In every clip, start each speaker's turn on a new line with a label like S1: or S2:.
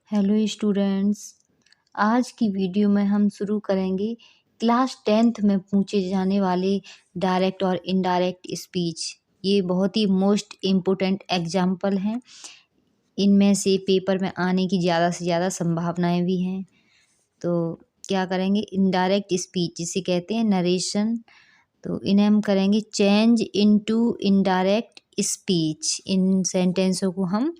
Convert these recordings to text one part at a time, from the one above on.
S1: Hello students. आज की video में हम शुरू करेंगे क्लास 10th में पूछे जाने वाले डायरेक्ट और इनडायरेक्ट स्पीच। ये बहुत ही मोस्ट इम्पोर्टेंट एग्जाम्पल हैं। इनमें से पेपर में आने की ज़्यादा से ज़्यादा संभावनाएं भी हैं। तो क्या करेंगे, इनडायरेक्ट स्पीच जिसे कहते हैं नरेशन, तो इन्हें हम करेंगे चेंज इनटू इनडायरेक्ट स्पीच। इन सेंटेंसों को हम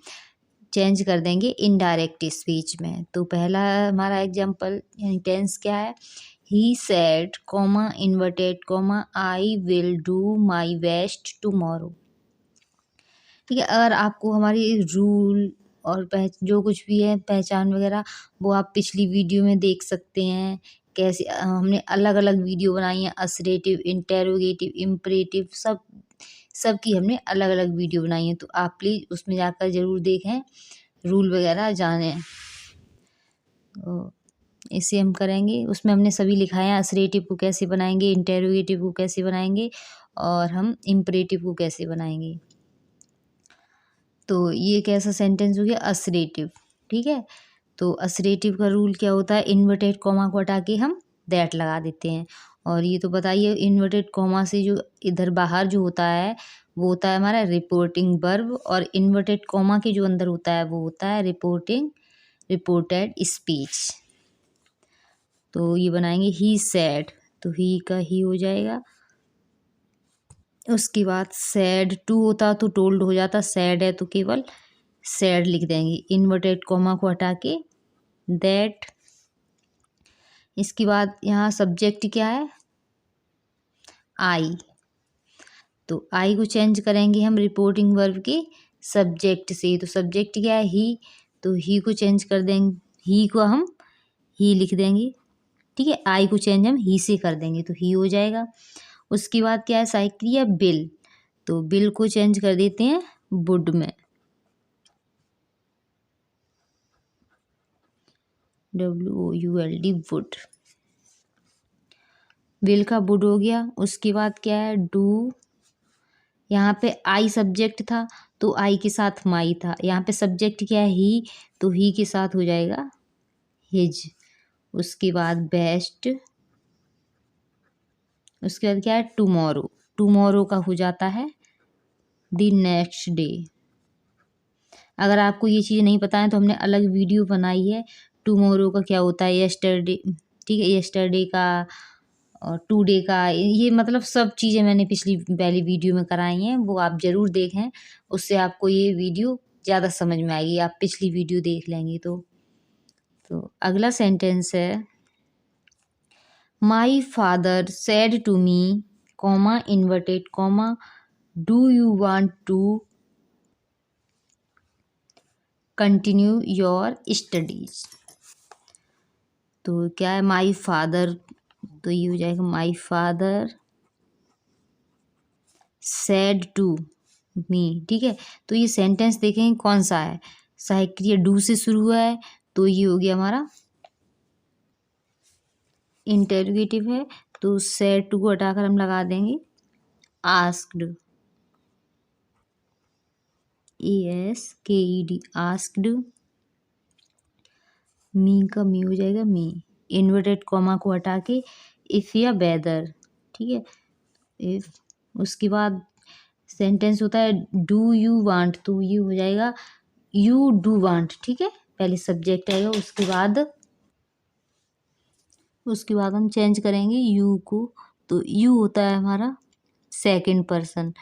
S1: चेंज कर देंगे इनडायरेक्ट स्पीच में। तो पहला हमारा एग्जांपल यानी टेंस क्या है, he said comma inverted comma I will do my best tomorrow. ठीक है, अगर आपको हमारी रूल और जो कुछ भी है पहचान वगैरह, वो आप पिछली वीडियो में देख सकते हैं। कैसे हमने अलग अलग वीडियो बनाई है, असरेटिव, इंटेरोगेटिव, इम्परेटिव, सब की हमने अलग अलग वीडियो बनाई है। तो आप प्लीज़ उसमें जाकर ज़रूर देखें, रूल वगैरह जाने। तो इसे हम करेंगे, उसमें हमने सभी लिखा है, असरेटिव को कैसे बनाएंगे, इंटेरोगेटिव को कैसे बनाएंगे और हम इम्परेटिव को कैसे बनाएंगे। तो ये कैसा सेंटेंस हो गया, असरेटिव। ठीक है, तो असरेटिव का रूल क्या होता है, इन्वर्टेड कॉमा को हटा के हम दैट लगा देते हैं। और ये तो बताइए, इन्वर्टेड कॉमा से जो इधर बाहर जो होता है वो होता है हमारा रिपोर्टिंग वर्ब, और इन्वर्टेड कॉमा के जो अंदर होता है वो होता है रिपोर्टेड स्पीच। तो ये बनाएंगे ही सेड, तो ही का ही हो जाएगा। उसके बाद सैड टू होता तो टोल्ड हो जाता, सैड है तो केवल सैड लिख देंगे, इन्वर्टेड कॉमा को हटा के दैट। इसके बाद यहाँ सब्जेक्ट क्या है, आई, तो आई को चेंज करेंगे हम रिपोर्टिंग वर्ब के सब्जेक्ट से। तो सब्जेक्ट क्या है, ही, तो ही को चेंज कर देंगे, ही को हम ही लिख देंगे। ठीक है, आई को चेंज हम ही से कर देंगे तो ही हो जाएगा। उसके बाद क्या है, साइक्रिया बिल, तो बिल को चेंज कर देते हैं वुड में, WOULD, वुड। बिल का वुड हो गया। उसके बाद क्या है, डू, यहाँ पे आई सब्जेक्ट था तो आई के साथ माई था। यहाँ पे सब्जेक्ट क्या है, ही, तो ही के साथ हो जाएगा हिज। उसके बाद बेस्ट, उसके बाद क्या है, टुमारो, टुमारो का हो जाता है द नेक्स्ट डे। अगर आपको ये चीज़ नहीं पता है तो हमने अलग वीडियो बनाई है, टुमारो का क्या होता है, यस्टरडे। ठीक है, यस्टरडे का और टुडे का, ये मतलब सब चीज़ें मैंने पिछली पहली वीडियो में कराई हैं, वो आप ज़रूर देखें। उससे आपको ये वीडियो ज़्यादा समझ में आएगी, आप पिछली वीडियो देख लेंगे तो अगला सेंटेंस है, my father said to me comma inverted comma do you want to continue your studies. तो क्या है, माई फादर, तो ये हो जाएगा my father said to me. ठीक है, तो ये सेंटेंस देखें कौन सा है, सहायक्रिया डू से शुरू हुआ है तो ये हो गया हमारा इंटेरोगेटिव है। तो सेड टू को हटाकर हम लगा देंगे आस्क्ड, ASKED, आस्क्ड। मी का मी हो जाएगा मी, इन्वर्टेड कॉमा को हटा के इफ़ या वेदर। ठीक है, इफ। उसके बाद सेंटेंस होता है डू यू वांट, तो ये हो जाएगा यू डू वांट। ठीक है, पहले सब्जेक्ट आएगा, उसके बाद हम चेंज करेंगे यू को, तो यू होता है हमारा सेकंड पर्सन,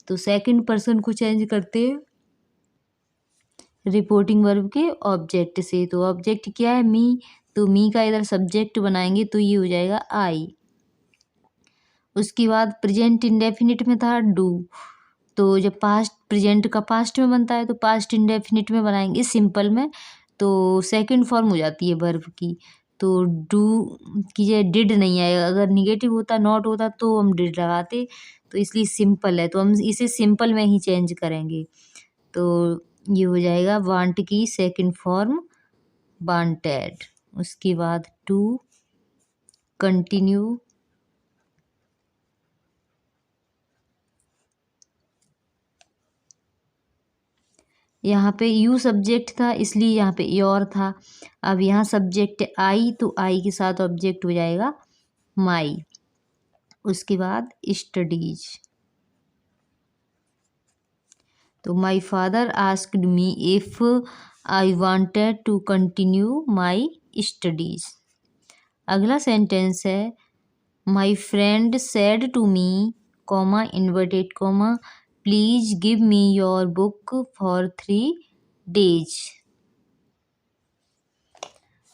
S1: तो सेकंड पर्सन को चेंज करते हैं रिपोर्टिंग वर्ब के ऑब्जेक्ट से। तो ऑब्जेक्ट क्या है, मी, तो मी का इधर सब्जेक्ट बनाएंगे तो ये हो जाएगा आई। उसके बाद प्रेजेंट इंडेफिनिट में था डू, तो जब पास्ट प्रेजेंट का पास्ट में बनता है तो पास्ट इंडेफिनिट में बनाएंगे सिंपल में, तो सेकंड फॉर्म हो जाती है वर्ब की। तो डू की जगह डिड नहीं आएगा, अगर निगेटिव होता नॉट होता तो हम डिड लगाते, तो इसलिए सिंपल है तो हम इसे सिंपल में ही चेंज करेंगे। तो ये हो जाएगा वांट की सेकंड फॉर्म वांटेड। उसके बाद टू कंटिन्यू यहाँ पे यू सब्जेक्ट था इसलिए यहाँ पे योर था। अब यहाँ सब्जेक्ट आई तो आई के साथ ऑब्जेक्ट हो जाएगा माई। उसके बाद स्टडीज। तो my father asked me if I wanted to continue my studies. अगला सेंटेंस है my friend said to me comma inverted comma please give me your book for 3 days।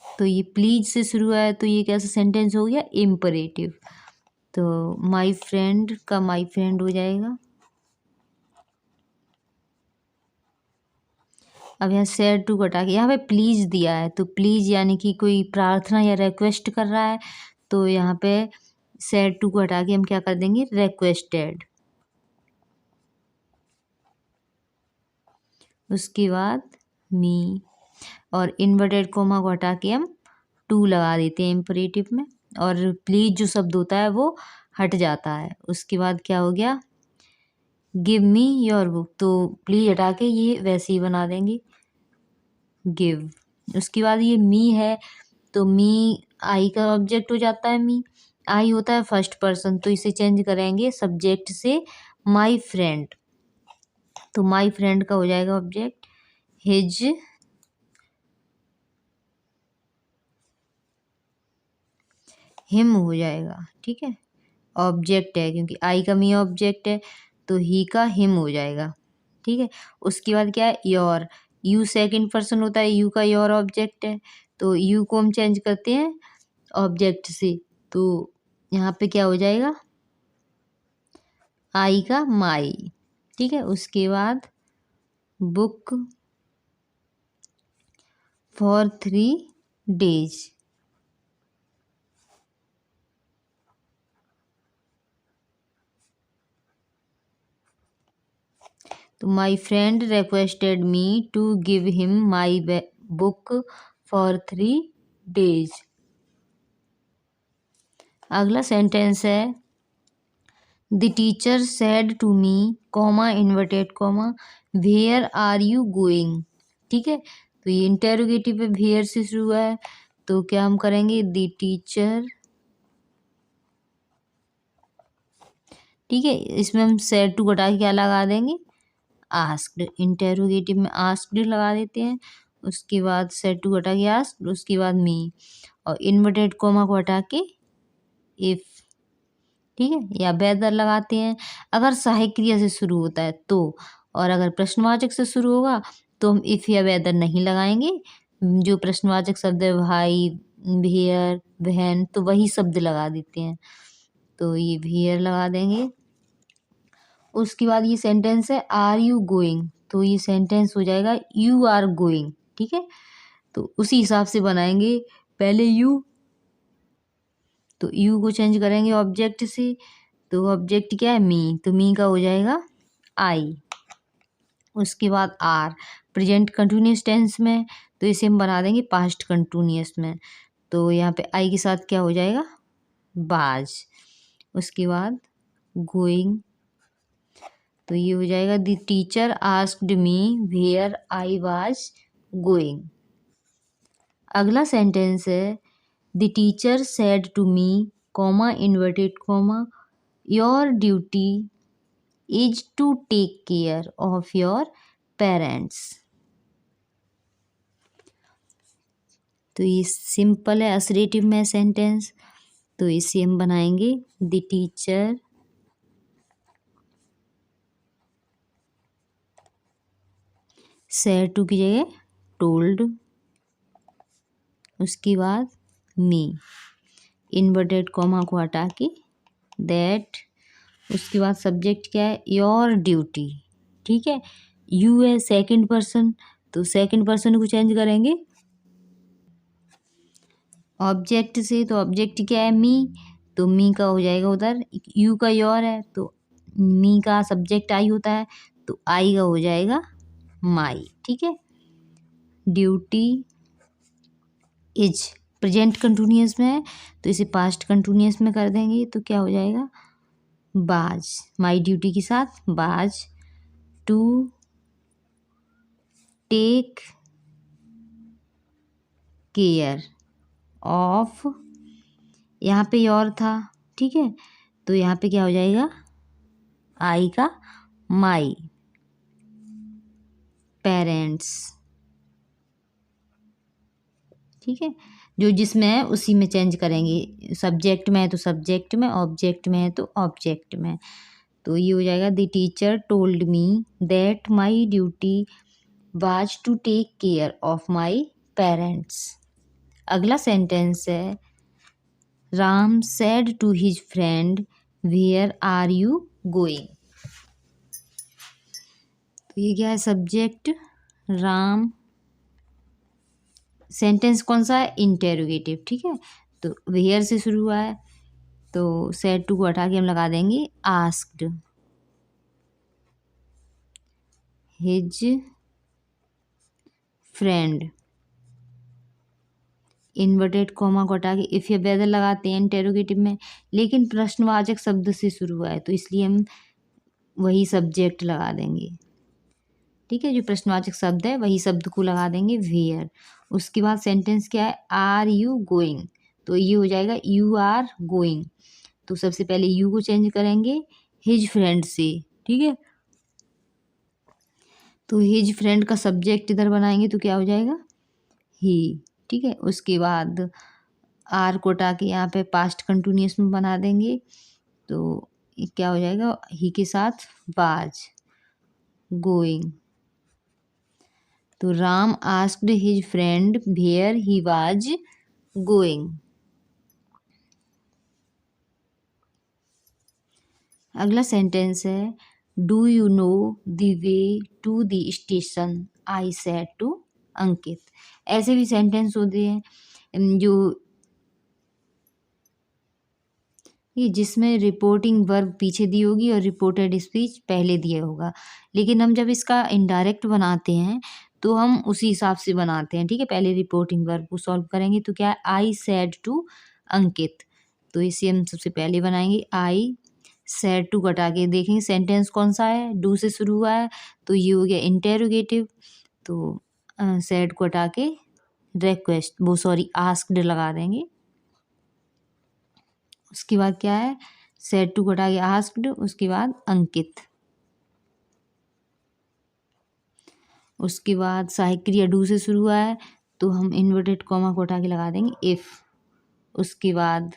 S1: तो ये प्लीज से शुरू है तो ये कैसा सेंटेंस हो गया, इम्परेटिव। तो माई फ्रेंड का माई फ्रेंड हो जाएगा। अब यहाँ सेड टू हटा के यहाँ पे प्लीज दिया है तो प्लीज यानी कि कोई प्रार्थना या रिक्वेस्ट कर रहा है, तो यहाँ पे सेड टू को हटा के हम क्या कर देंगे, रिक्वेस्टेड। उसके बाद मी और इन्वर्टेड कोमा को हटा के हम टू लगा देते हैं इम्परेटिव में, और प्लीज जो शब्द होता है वो हट जाता है। उसके बाद क्या हो गया, गिव मी योर बुक, तो प्लीज हटा के ये वैसे ही बना देंगे गिव। उसके बाद ये मी है तो मी आई का ऑब्जेक्ट हो जाता है, मी आई होता है फर्स्ट पर्सन, तो इसे चेंज करेंगे सब्जेक्ट से माई फ्रेंड। तो माई फ्रेंड का हो जाएगा ऑब्जेक्ट हिज, हिम हो जाएगा। ठीक है, ऑब्जेक्ट है क्योंकि आई का मी ऑब्जेक्ट है तो ही का हिम हो जाएगा। ठीक है, उसके बाद क्या है, योर, यू सेकंड पर्सन होता है, यू का योर ऑब्जेक्ट है तो यू को हम चेंज करते हैं ऑब्जेक्ट से, तो यहाँ पे क्या हो जाएगा, आई का माई। ठीक है, उसके बाद बुक फॉर 3 days। तो my friend requested me to give him my book for 3 days। अगला सेंटेंस है the teacher said to me comma inverted comma where are you going. ठीक है, तो ये इंटेरोगेटिव है, वेयर से शुरू हुआ है तो क्या हम करेंगे, द टीचर। ठीक है, इसमें हम सेड टू घटा के क्या लगा देंगे, आस्क्ड। इंटेरोगेटिव में आस्क्ड लगा देते हैं, उसके बाद सेड टू हटा के आस्क्ड, उसके बाद मी, और इन्वर्टेड कोमा को हटा के इफ। ठीक है, या वेदर लगाते हैं अगर सहायक क्रिया से शुरू होता है तो, और अगर प्रश्नवाचक से शुरू होगा तो हम इफ या वेदर नहीं लगाएंगे। जो प्रश्नवाचक शब्द है भाई, भेयर, बहन, तो वही शब्द लगा देते हैं, तो ये भेयर लगा देंगे। उसके बाद ये सेंटेंस है आर यू गोइंग, तो ये सेंटेंस हो जाएगा यू आर गोइंग। ठीक है, तो उसी हिसाब से बनाएंगे, पहले यू, तो यू को चेंज करेंगे ऑब्जेक्ट से, तो ऑब्जेक्ट क्या है, मी, तो मी का हो जाएगा आई। उसके बाद आर प्रेजेंट कंटिन्यूस टेंस में, तो इसे हम बना देंगे पास्ट कंटिन्यूस में, तो यहाँ पे आई के साथ क्या हो जाएगा, बाज। उसके बाद गोइंग, तो ये हो जाएगा the teacher asked me where I was going. अगला सेंटेंस है the teacher said to me comma inverted comma your duty is to take care of your parents. तो ये सिंपल है असरेटिव में सेंटेंस, तो इसे हम बनाएंगे द टीचर सेड टू की जगह टोल्ड। उसके बाद मी, इन्वर्टेड कॉमा को हटा के दैट। उसके बाद सब्जेक्ट क्या है, योर ड्यूटी। ठीक है, यू है सेकंड पर्सन, तो सेकंड पर्सन को चेंज करेंगे ऑब्जेक्ट से, तो ऑब्जेक्ट क्या है, मी, तो मी का हो जाएगा उधर, यू का योर है तो मी का सब्जेक्ट आई होता है तो आई का हो जाएगा माई। ठीक है, ड्यूटी इज प्रेजेंट कंटिन्यूअस में है तो इसे पास्ट कंटिन्यूअस में कर देंगे, तो क्या हो जाएगा, बाज, माई ड्यूटी के साथ बाज टू टेक केयर ऑफ, यहाँ पे योर था, ठीक है, तो यहाँ पे क्या हो जाएगा, आई का माई पेरेंट्स, ठीक है, जो जिसमें है उसी में चेंज करेंगे, सब्जेक्ट में है तो सब्जेक्ट में, ऑब्जेक्ट में है तो ऑब्जेक्ट में। तो ये हो जाएगा the teacher told me that my duty was to take care of my parents. अगला सेंटेंस है Ram said to his friend where are you going. तो ये क्या है, सब्जेक्ट राम, सेंटेंस कौन सा है, इंटेरोगेटिव, ठीक है, तो वेयर से शुरू हुआ है, तो सेड टू को हटा के हम लगा देंगे asked his friend, inverted comma को हटा के इफ या वेदर लगाते हैं इंटेरोगेटिव में, लेकिन प्रश्नवाचक शब्द से शुरू हुआ है तो इसलिए हम वही सब्जेक्ट लगा देंगे, ठीक है, जो प्रश्नवाचक शब्द है वही शब्द को लगा देंगे वेयर। उसके बाद सेंटेंस क्या है, आर यू गोइंग, तो ये हो जाएगा यू आर गोइंग, तो सबसे पहले यू को चेंज करेंगे हिज फ्रेंड से, ठीक है, तो हिज फ्रेंड का सब्जेक्ट इधर बनाएंगे तो क्या हो जाएगा, ही, ठीक है, उसके बाद आर को हटा के यहाँ पे पास्ट कंटिन्यूअस में बना देंगे, तो ये क्या हो जाएगा, ही के साथ वाज गोइंग, तो Ram asked his friend where he was going. अगला सेंटेंस है do you know the way to the station I said to Ankit. ऐसे भी सेंटेंस होते हैं जो ये जिसमें रिपोर्टिंग वर्ब पीछे दी होगी और रिपोर्टेड स्पीच पहले दिया होगा, लेकिन हम जब इसका इनडायरेक्ट बनाते हैं तो हम उसी हिसाब से बनाते हैं, ठीक है, पहले रिपोर्टिंग वर्ब को सॉल्व करेंगे तो क्या है, आई सेड टू अंकित, तो इसे हम सबसे पहले बनाएंगे आई सेड टू, घटा के देखेंगे सेंटेंस कौन सा है, डू से शुरू हुआ है तो ये हो गया इंटेरोगेटिव, तो सेड को हटा के रिक्वेस्ट वो सॉरी आस्क्ड लगा देंगे। उसके बाद क्या है, सेड टू घटा के आस्क्ड, उसके बाद अंकित, उसके बाद सहायक क्रिया डू से शुरू हुआ है तो हम इन्वर्टेड कॉमा को हटा के लगा देंगे इफ, उसके बाद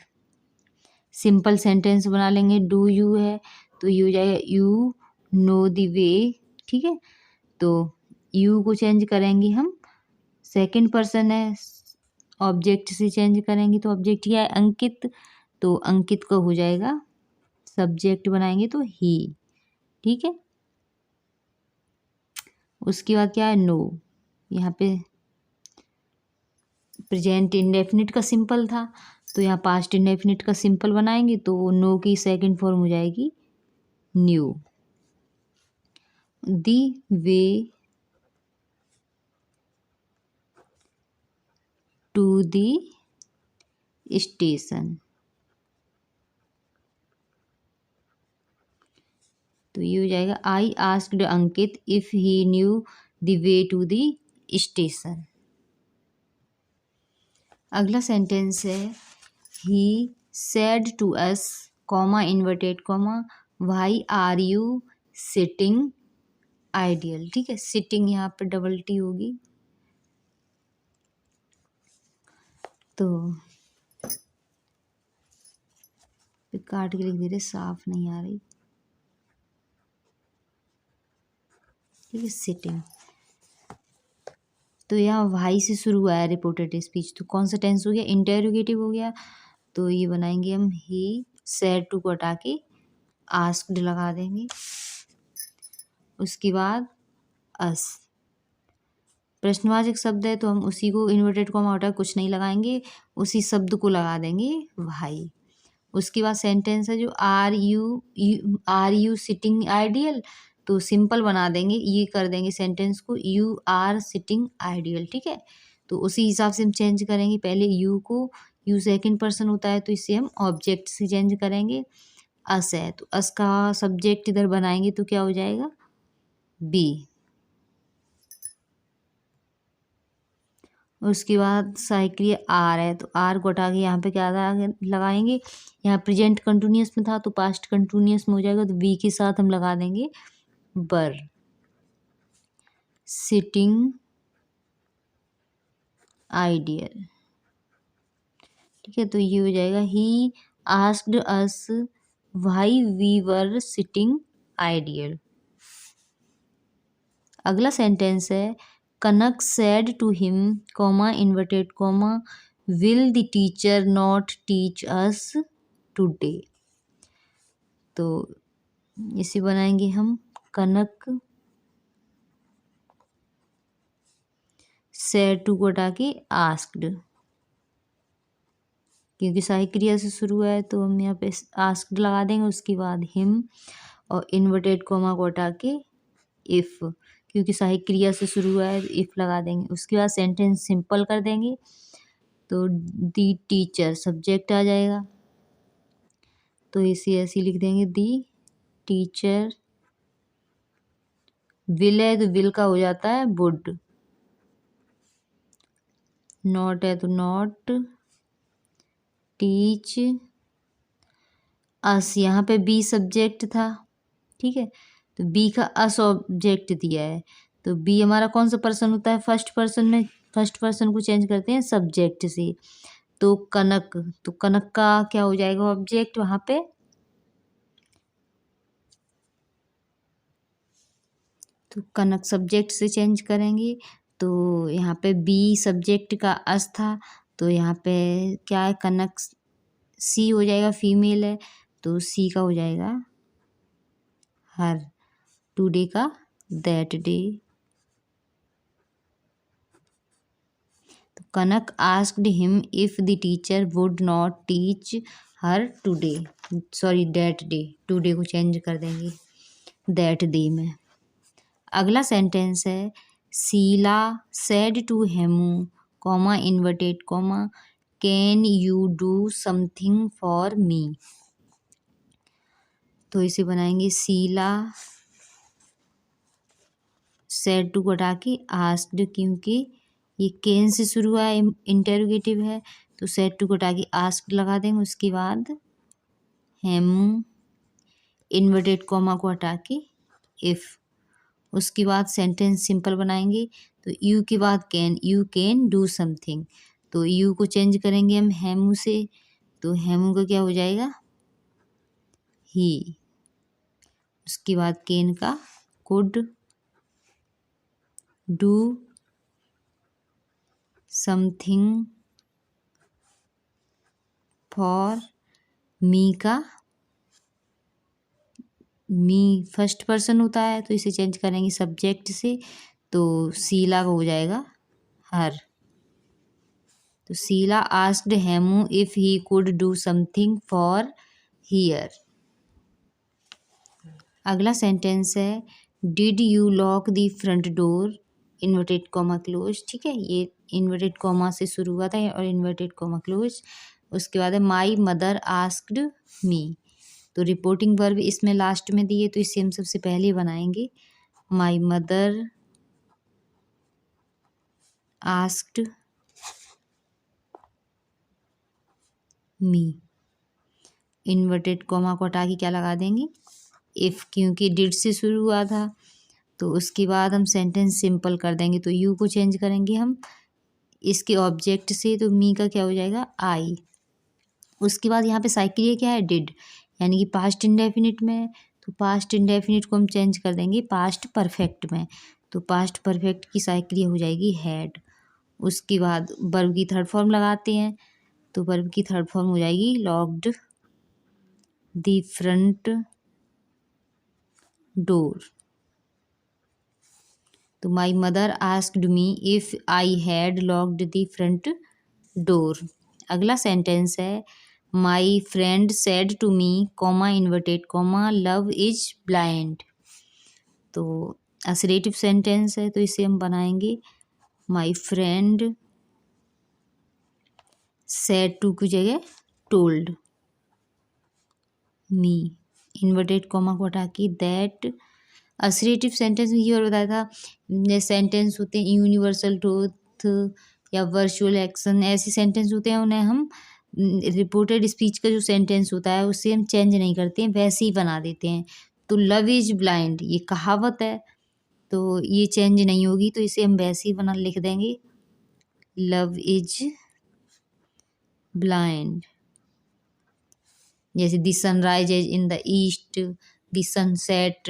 S1: सिंपल सेंटेंस बना लेंगे, डू यू है तो ये हो जाएगा यू नो द वे, ठीक है, तो यू को चेंज करेंगे हम, सेकंड पर्सन है, ऑब्जेक्ट से चेंज करेंगे तो ऑब्जेक्ट क्या है, अंकित, तो अंकित का हो जाएगा सब्जेक्ट बनाएंगे तो ही, ठीक है, उसके बाद क्या है नो, यहाँ पे प्रेजेंट इंडेफिनिट का सिंपल था तो यहाँ पास्ट इंडेफिनिट का सिंपल बनाएंगे तो नो की सेकंड फॉर्म हो जाएगी knew. The way to the station, तो ये हो जाएगा I asked Ankit if he knew the way to the station. अगला सेंटेंस है he said to us comma inverted comma why are you sitting ideal, ठीक है, सिटिंग यहाँ पर डबल टी होगी, तो काट के लिख दे रहे, साफ नहीं आ रही, ठीक है, सिटिंग, तो यहाँ वाई से शुरू हुआ है रिपोर्टेड स्पीच, तो कौन सा टेंस हो गया, इंटेरोगेटिव हो गया, तो ये बनाएंगे हम ही सेड टू को हटा के आस्क्ड लगा देंगे, उसके बाद अस, प्रश्नवाचक शब्द है तो हम उसी को इन्वर्टेड कॉमा हटा कुछ नहीं लगाएंगे, उसी शब्द को लगा देंगे भाई। उसके बाद सेंटेंस है जो आर यू सिटिंग आइडियल, तो सिंपल बना देंगे, ये कर देंगे सेंटेंस को यू आर सिटिंग आइडियल, ठीक है, तो उसी हिसाब से हम चेंज करेंगे, पहले यू को, यू सेकंड पर्सन होता है तो इसे हम ऑब्जेक्ट से चेंज करेंगे, अस है तो अस का सब्जेक्ट इधर बनाएंगे तो क्या हो जाएगा बी, उसके बाद साइक्रिया आर है, तो आर को हटा के यहाँ पे क्या लगाएंगे, यहाँ प्रेजेंट कंटिन्यूअस में था तो पास्ट कंटिन्यूअस में हो जाएगा, तो बी के साथ हम लगा देंगे बर। सिटिंग आइडियल, ठीक है, तो ये हो जाएगा he asked us why we were sitting ideal. अगला सेंटेंस है Kanak said to him comma inverted comma will the teacher not teach us today. तो इसे बनाएंगे हम कनक सेड टू को हटा के आस्क्ड, क्योंकि सहायक क्रिया से शुरू हुआ है तो हम यहाँ पे आस्क्ड लगा देंगे, उसके बाद हिम और इन्वर्टेड कॉमा को हटा के इफ़, क्योंकि सहायक क्रिया से शुरू हुआ है इफ़ लगा देंगे। उसके बाद सेंटेंस सिंपल कर देंगे, तो दी टीचर सब्जेक्ट आ जाएगा, तो इसे ऐसे लिख देंगे दी टीचर। विल है तो विल का हो जाता है वुड, नॉट है तो नॉट टीच अस, यहाँ पे बी सब्जेक्ट था, ठीक है, तो बी का अस ऑब्जेक्ट दिया है, तो बी हमारा कौन सा पर्सन होता है, फर्स्ट पर्सन में, फर्स्ट पर्सन को चेंज करते हैं सब्जेक्ट से, तो कनक, तो कनक का क्या हो जाएगा ऑब्जेक्ट वहाँ पे, तो कनक सब्जेक्ट से चेंज करेंगे, तो यहाँ पे बी सब्जेक्ट का अस था, तो यहाँ पे क्या है कनक सी हो जाएगा, फीमेल है तो सी का हो जाएगा हर, टुडे का दैट डे। तो Kanak asked him if the teacher would not teach her today, sorry that day, today को चेंज कर देंगे दैट डे में। अगला सेंटेंस है Sheela said to Hemu comma inverted comma can you do something for me. तो इसे बनाएंगे शीला सेड टू को हटा के आस्क्ड, क्योंकि ये कैन से शुरू हुआ है, इंटेरोगेटिव है, तो सेड टू को हटा के आस्क्ड लगा देंगे। उसके बाद हेमू इन्वर्टेड कॉमा को हटा के इफ़, उसके बाद सेंटेंस सिंपल बनाएंगे, तो यू के बाद can, you can do something, तो यू को चेंज करेंगे हम हेमू से, तो हेमू का क्या हो जाएगा ही, उसके बाद कैन का कुड डू समथिंग फॉर मी का, मी फर्स्ट पर्सन होता है तो इसे चेंज करेंगे सब्जेक्ट से, तो शीला का हो जाएगा हर, तो Sheela asked Hemu if he could do something for here. अगला सेंटेंस है did you lock the front door inverted comma close, ठीक है, ये इन्वर्टेड कॉमा से शुरू हुआ था और इन्वर्टेड कॉमा क्लोज। उसके बाद है माई मदर आस्क्ड मी, तो रिपोर्टिंग वर्ब इसमें लास्ट में दी है तो इसे हम सबसे पहले बनाएंगे माई मदर आस्क्ड मी, इन्वर्टेड कॉमा को हटा के क्या लगा देंगे इफ़, क्योंकि डिड से शुरू हुआ था, तो उसके बाद हम सेंटेंस सिंपल कर देंगे, तो यू को चेंज करेंगे हम इसके ऑब्जेक्ट से, तो मी का क्या हो जाएगा आई। उसके बाद यहाँ पे साइक्रिया क्या है डिड, यानी कि पास्ट इंडेफिनिट में, तो पास्ट इंडेफिनिट को हम चेंज कर देंगे पास्ट परफेक्ट में, तो पास्ट परफेक्ट की साइक्रिया हो जाएगी हैड। उसके बाद वर्ब की थर्ड फॉर्म लगाते हैं, तो वर्ब की थर्ड फॉर्म हो जाएगी लॉक्ड द फ्रंट डोर, तो my mother asked me if I had locked the front door. अगला सेंटेंस है my friend said to me comma inverted comma love is blind, तो असरेटिव सेंटेंस है तो इसे हम बनाएंगे माई फ्रेंड सेड टू की जगह टोल्ड मी, इन्वर्टेड कॉमा को हटा के दैट। असरेटिव सेंटेंस में ये और बताया था सेंटेंस होते हैं यूनिवर्सल ट्रूथ, या वर्चुअल एक्शन, ऐसे सेंटेंस होते हैं, उन्हें हम रिपोर्टेड स्पीच का जो सेंटेंस होता है उससे हम चेंज नहीं करते हैं, वैसे ही बना देते हैं। तो लव इज ब्लाइंड ये कहावत है, तो ये चेंज नहीं होगी, तो इसे हम वैसे ही बना लिख देंगे, लव इज ब्लाइंड। जैसे the sunrise is in the east, the sunset,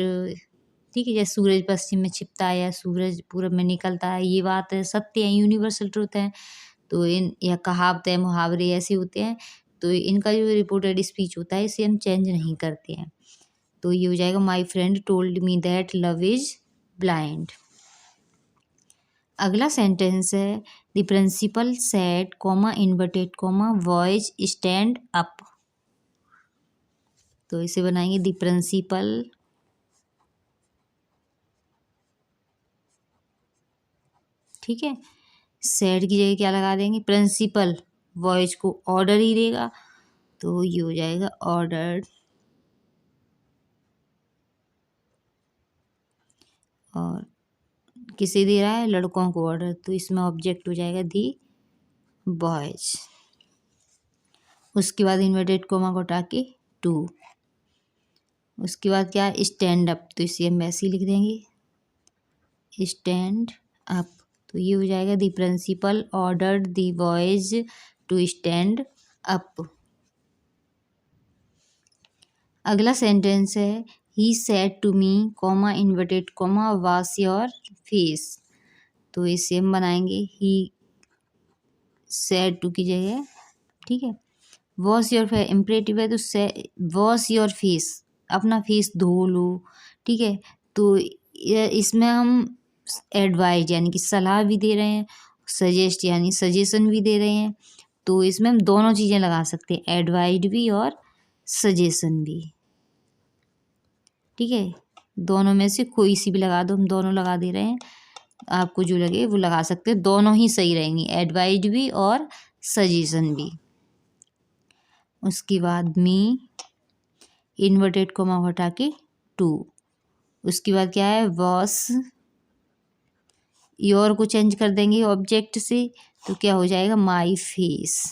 S1: ठीक है, जैसे सूरज पश्चिम में छिपता है या सूरज पूरब में निकलता है, ये बात सत्य है, यूनिवर्सल ट्रुथ है। तो इन या कहावतें मुहावरे ऐसे होते हैं, तो इनका जो रिपोर्टेड स्पीच होता है इसे हम चेंज नहीं करते हैं। तो ये हो जाएगा, my friend told me that love is blind. अगला सेंटेंस है, the principal said comma inverted comma boys stand up. तो इसे बनाएंगे, द प्रिंसिपल ठीक है, सेड की जगह क्या लगा देंगे, प्रिंसिपल, वॉइस को ऑर्डर ही देगा, तो ये हो जाएगा ऑर्डर। और किसे दे रहा है, लड़कों को ऑर्डर, तो इसमें ऑब्जेक्ट हो जाएगा दी बॉयज। उसके बाद इन्वर्टेड कोमा को हटा के टू। उसके बाद क्या है, स्टैंड अप, तो इसे हम वैसे ही लिख देंगे, स्टैंड अप। तो ये हो जाएगा, the principal ordered the boys to stand up. अगला सेंटेंस है, he said to me comma inverted comma wash your face. तो इसे हम बनाएंगे, ही सेड टू की जगह, ठीक है, वॉश योर फेस इम्परेटिव है, तो वॉश योर फेस, अपना फेस धो लो, ठीक है। तो इसमें हम एडवाइज यानी कि सलाह भी दे रहे हैं, सजेस्ट यानी सजेशन भी दे रहे हैं, तो इसमें हम दोनों चीज़ें लगा सकते हैं, एडवाइज भी और सजेशन भी, ठीक है। दोनों में से कोई सी भी लगा दो, हम दोनों लगा दे रहे हैं, आपको जो लगे वो लगा सकते हैं, दोनों ही सही रहेंगी, एडवाइज भी और सजेशन भी। उसके बाद मी इन्वर्टेड कोमा हटा के टू। उसके बाद क्या है, वॉश योर को चेंज कर देंगे ऑब्जेक्ट से, तो क्या हो जाएगा, माई फेस।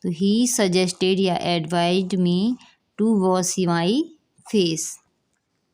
S1: तो ही सजेस्टेड या advised me to wash my face.